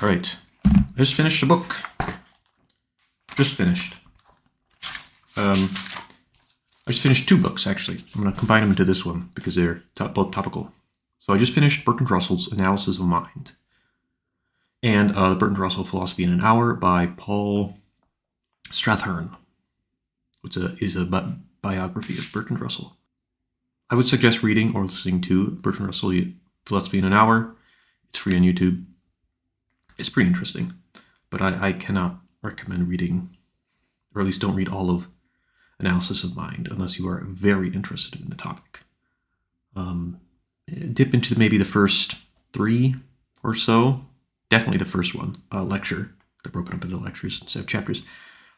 All right. I just finished a book. Just finished. I just finished two books, actually. I'm going to combine them into this one because they're both topical. So I just finished Bertrand Russell's Analysis of Mind and the Bertrand Russell Philosophy in an Hour by Paul Strathern, which is a biography of Bertrand Russell. I would suggest reading or listening to Bertrand Russell Philosophy in an Hour. It's free on YouTube. It's pretty interesting, but I cannot recommend reading, or at least don't read all of Analysis of Mind unless you are very interested in the topic. Dip into maybe the first three or so. Definitely the first one, lecture. They're broken up into lectures instead of chapters.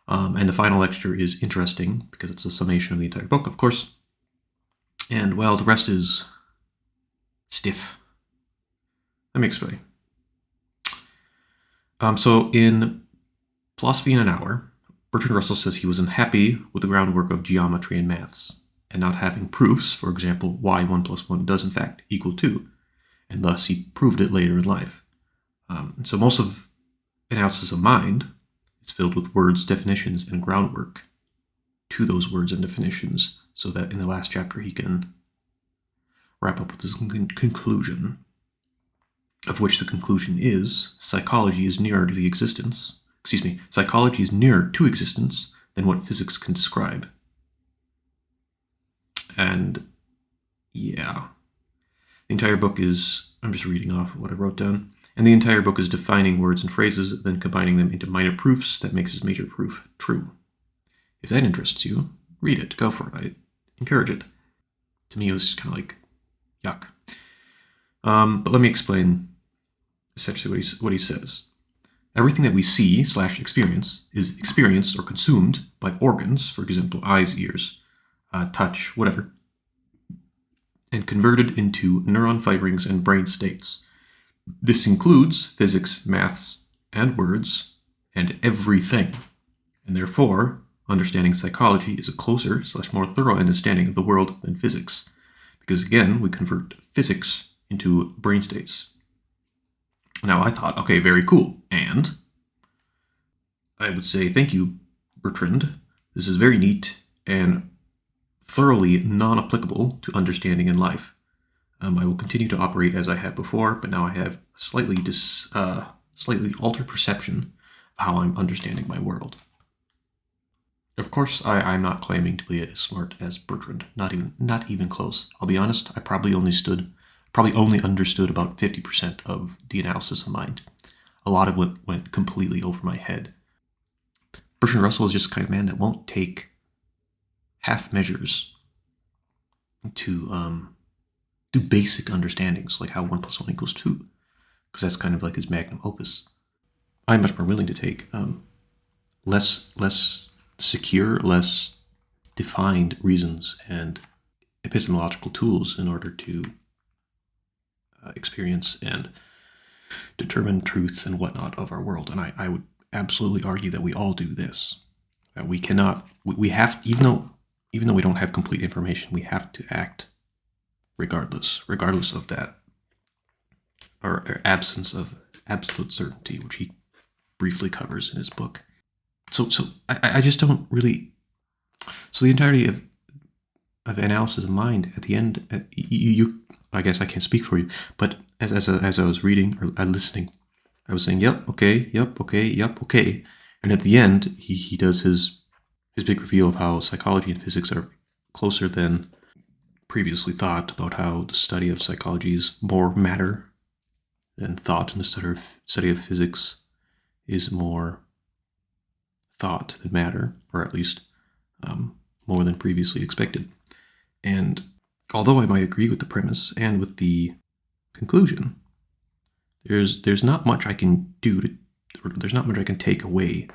And the final lecture is interesting because it's a summation of the entire book, of course. And, well, the rest is stiff. Let me explain. So in Philosophy in an Hour, Bertrand Russell says he was unhappy with the groundwork of geometry and maths, and not having proofs, for example, why 1 + 1 does in fact equal 2, and thus he proved it later in life. So most of Analysis of Mind is filled with words, definitions, and groundwork to those words and definitions, so that in the last chapter he can wrap up with his conclusion, of which the conclusion is psychology is nearer to existence than what physics can describe. And yeah, the entire book is, I'm just reading off what I wrote down, and the entire book is defining words and phrases, then combining them into minor proofs that makes his major proof true. If that interests you, read it, go for it, I encourage it. To me, it was just kind of like, yuck. But let me explain essentially what he says. Everything that we see/experience is experienced or consumed by organs, for example, eyes, ears, touch, whatever, and converted into neuron firings and brain states. This includes physics, maths, and words, and everything. And therefore, understanding psychology is a closer/more thorough understanding of the world than physics. Because again, we convert physics into brain states. Now I thought, okay, very cool. And I would say, thank you, Bertrand. This is very neat and thoroughly non-applicable to understanding in life. I will continue to operate as I have before, but now I have a slightly altered perception of how I'm understanding my world. Of course, I'm not claiming to be as smart as Bertrand. Not even close. I'll be honest, I probably only understood about 50% of the Analysis of Mind. A lot of it went completely over my head. Bertrand Russell is just the kind of man that won't take half measures to do basic understandings, like how 1 + 1 = 2, because that's kind of like his magnum opus. I'm much more willing to take less secure, less defined reasons and epistemological tools in order to experience and determine truths and whatnot of our world. And I would absolutely argue that we all do this. That we have, even though we don't have complete information, we have to act regardless of that, or absence of absolute certainty, which he briefly covers in his book. So I just don't really. So the entirety of Analysis of Mind, at the end, I guess I can't speak for you, but as I was reading or listening, I was saying, yep, okay, and at the end, he does his big reveal of how psychology and physics are closer than previously thought, about how the study of psychology is more matter than thought, and the study of physics is more thought than matter, or at least more than previously expected. And although I might agree with the premise and with the conclusion, there's not much I can do or there's not much I can take away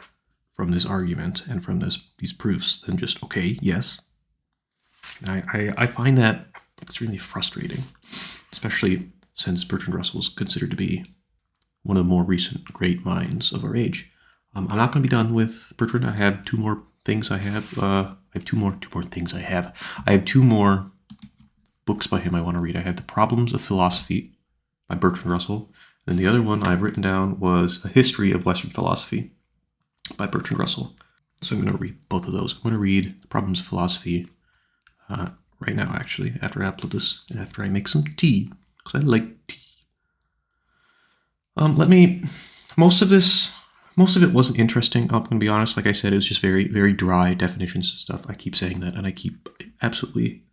from this argument and from these proofs than just, okay, yes. I find that extremely frustrating, especially since Bertrand Russell is considered to be one of the more recent great minds of our age. I'm not going to be done with Bertrand. I have two more things I have. I have two more things I have. I have two more books by him I want to read. I have The Problems of Philosophy by Bertrand Russell, And the other one I've written down was A History of Western Philosophy by Bertrand Russell. So I'm going to read both of those. I'm going to read The Problems of Philosophy right now, actually, after I upload this and after I make some tea, because I like tea. Most of it wasn't interesting. I'm going to be honest. Like I said, it was just very, very dry definitions and stuff. I keep saying that, and I absolutely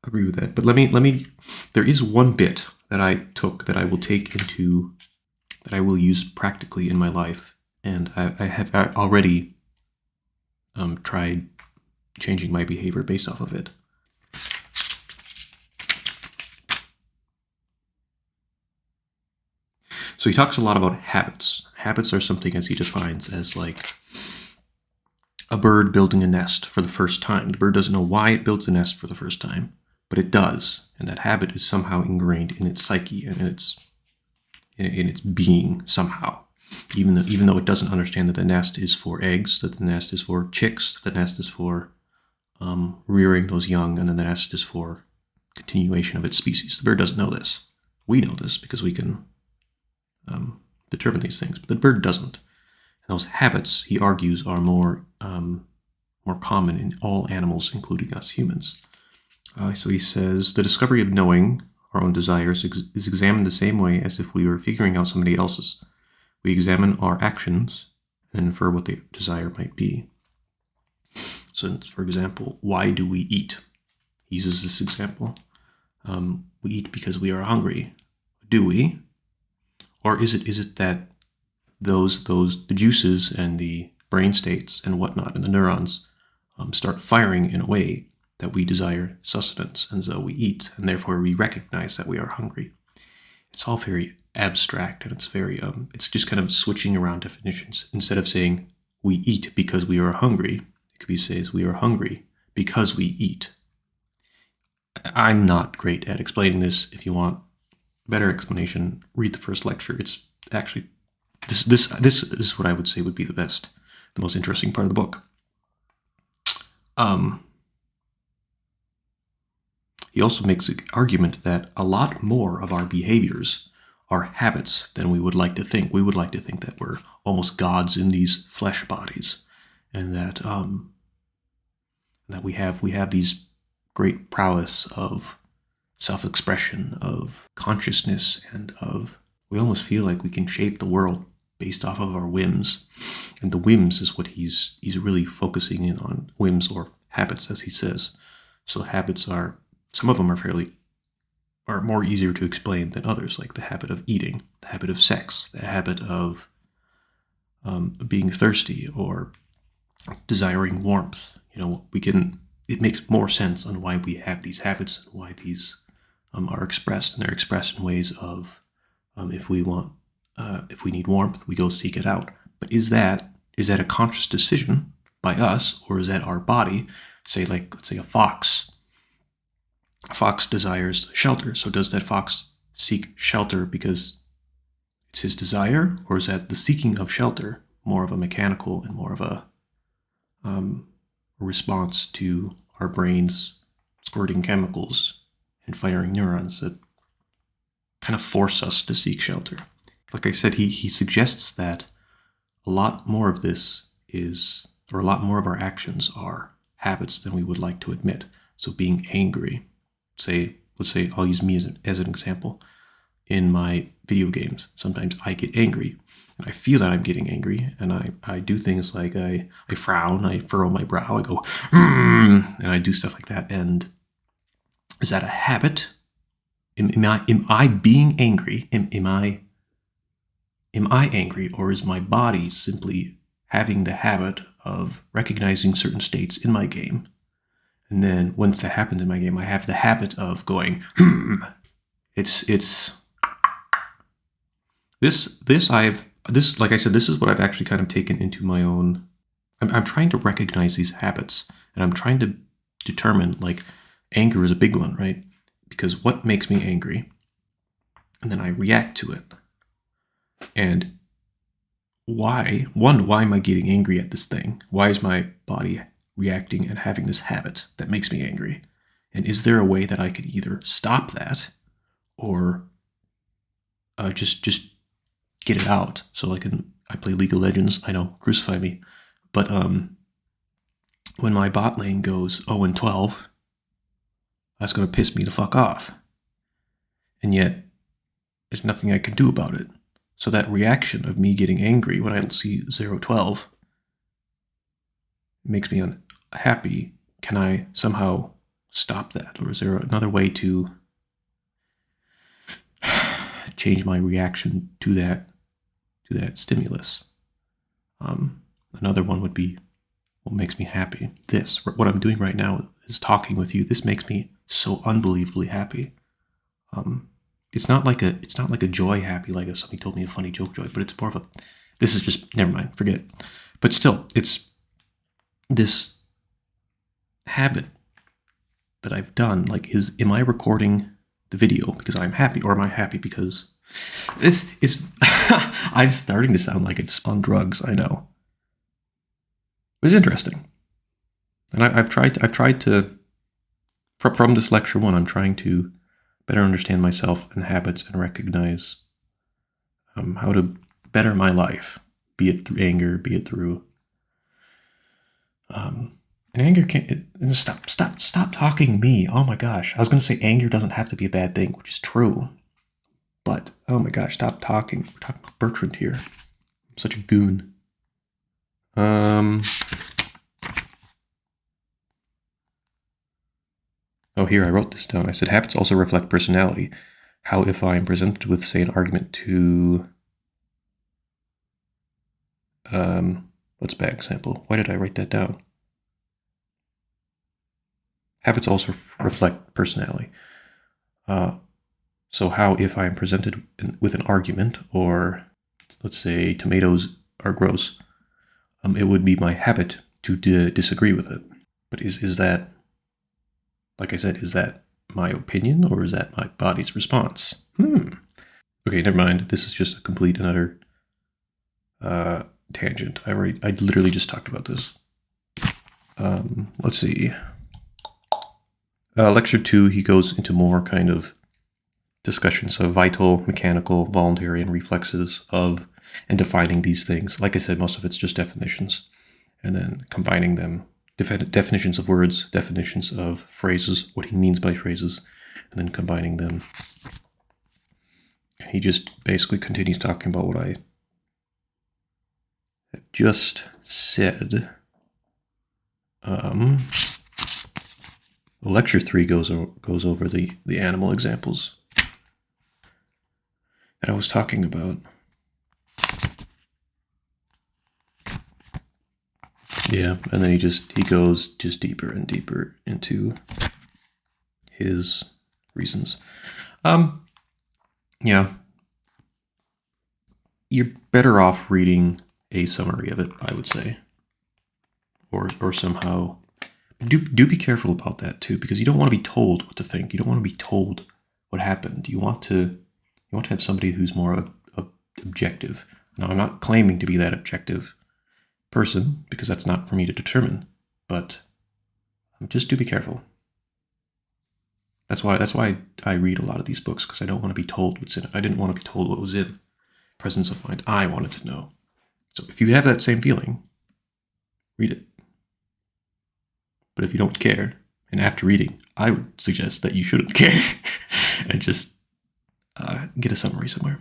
agree with that. But there is one bit that I took that I will use practically in my life. And I have already tried changing my behavior based off of it. So he talks a lot about habits. Habits are something, as he defines, as like a bird building a nest for the first time. The bird doesn't know why it builds a nest for the first time, but it does. And that habit is somehow ingrained in its psyche and in its being somehow. Even though it doesn't understand that the nest is for eggs, that the nest is for chicks, that the nest is for rearing those young, and then the nest is for continuation of its species. The bird doesn't know this. We know this because we can determine these things, but the bird doesn't. And those habits, he argues, are more common in all animals, including us humans. So he says, the discovery of knowing our own desires is examined the same way as if we were figuring out somebody else's. We examine our actions and infer what the desire might be. So, for example, why do we eat? He uses this example. We eat because we are hungry. Do we? Or is it that the juices and the brain states and whatnot and the neurons start firing in a way that we desire sustenance, and so we eat, and therefore we recognize that we are hungry. It's all very abstract, and it's very it's just kind of switching around definitions. Instead of saying we eat because we are hungry, it could be says we are hungry because we eat. I'm not great at explaining this. If you want better explanation, read the first lecture. It's actually this is what I would say would be the most interesting part of the book. He also makes the argument that a lot more of our behaviors are habits than we would like to think. We would like to think that we're almost gods in these flesh bodies, and that we have these great prowess of self-expression, of consciousness, and we almost feel like we can shape the world based off of our whims. And the whims is what he's really focusing in on, whims or habits, as he says. So habits are, some of them are more easier to explain than others, like the habit of eating, the habit of sex, the habit of being thirsty or desiring warmth. It makes more sense on why we have these habits and why these are expressed, and they're expressed in ways of if we need warmth, we go seek it out. But is that a conscious decision by us, or is that our body? Let's say a fox. A fox desires shelter. So does that fox seek shelter because it's his desire, or is that the seeking of shelter more of a mechanical and more of a response to our brains squirting chemicals and firing neurons that kind of force us to seek shelter? Like I said, he suggests that a lot more of a lot more of our actions are habits than we would like to admit. So being angry, let's say I'll use me as an example. In my video games, sometimes I get angry, and I feel that I'm getting angry, and I do things like I frown, I furrow my brow, I go, and I do stuff like that. And is that a habit? Am I being angry? Am I angry, or is my body simply having the habit of recognizing certain states in my game? And then once that happens in my game, I have the habit of going, It's like I said, this is what I've actually kind of taken into my own. I'm trying to recognize these habits, and I'm trying to determine, like, anger is a big one, right? Because what makes me angry? And then I react to it. And why am I getting angry at this thing? Why is my body reacting and having this habit that makes me angry? And is there a way that I can either stop that or just get it out. So like I play League of Legends, I know, crucify me. But when my bot lane goes 0-12, that's going to piss me the fuck off. And yet, there's nothing I can do about it. So that reaction of me getting angry when I see 0-12 makes me unhappy. Can I somehow stop that? Or is there another way to change my reaction to that stimulus? Another one would be, what makes me happy? This, what I'm doing right now is talking with you. This makes me so unbelievably happy. It's not like a joy happy, like if somebody told me a funny joke joy, but it's more of a, this is just, never mind, forget it. But still, it's this habit that I've done. Like, am I recording the video because I'm happy, or am I happy because it's I'm starting to sound like it's on drugs, I know. But it's interesting. And I've tried to, from this lecture one, I'm trying to better understand myself and habits and recognize how to better my life, be it through anger, be it through and anger can't stop talking me. Oh my gosh, I was going to say anger doesn't have to be a bad thing, which is true, but oh my gosh, stop talking. We're talking about Bertrand here. I'm such a goon. Oh, here, I wrote this down. I said, habits also reflect personality. How if I am presented with, say, an argument to... what's a bad example? Why did I write that down? Habits also reflect personality. So how if I am presented with an argument, or let's say tomatoes are gross, it would be my habit to disagree with it. But is that... like I said, is that my opinion, or is that my body's response? Okay, never mind. This is just a complete and utter tangent. I literally just talked about this. Let's see. Lecture 2, he goes into more kind of discussions of vital, mechanical, voluntary, and reflexes of, and defining these things. Like I said, most of it's just definitions, and then combining them. Definitions of words, definitions of phrases, what he means by phrases, and then combining them. And he just basically continues talking about what I just said. Lecture 3 goes over the animal examples that I was talking about. Yeah, and then he goes just deeper and deeper into his reasons. Yeah. You're better off reading a summary of it, I would say. Or somehow do be careful about that too, because you don't want to be told what to think. You don't want to be told what happened. You want to have somebody who's more objective. Now, I'm not claiming to be that objective person, because that's not for me to determine, but just do be careful. That's why I read a lot of these books, because I don't want to be told what's in it. I didn't want to be told what was in Presence of Mind. I wanted to know. So if you have that same feeling, read it. But if you don't care, and after reading, I would suggest that you shouldn't care and just get a summary somewhere.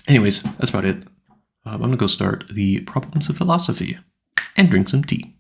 Anyways, that's about it. I'm going to go start the Problems of Philosophy and drink some tea.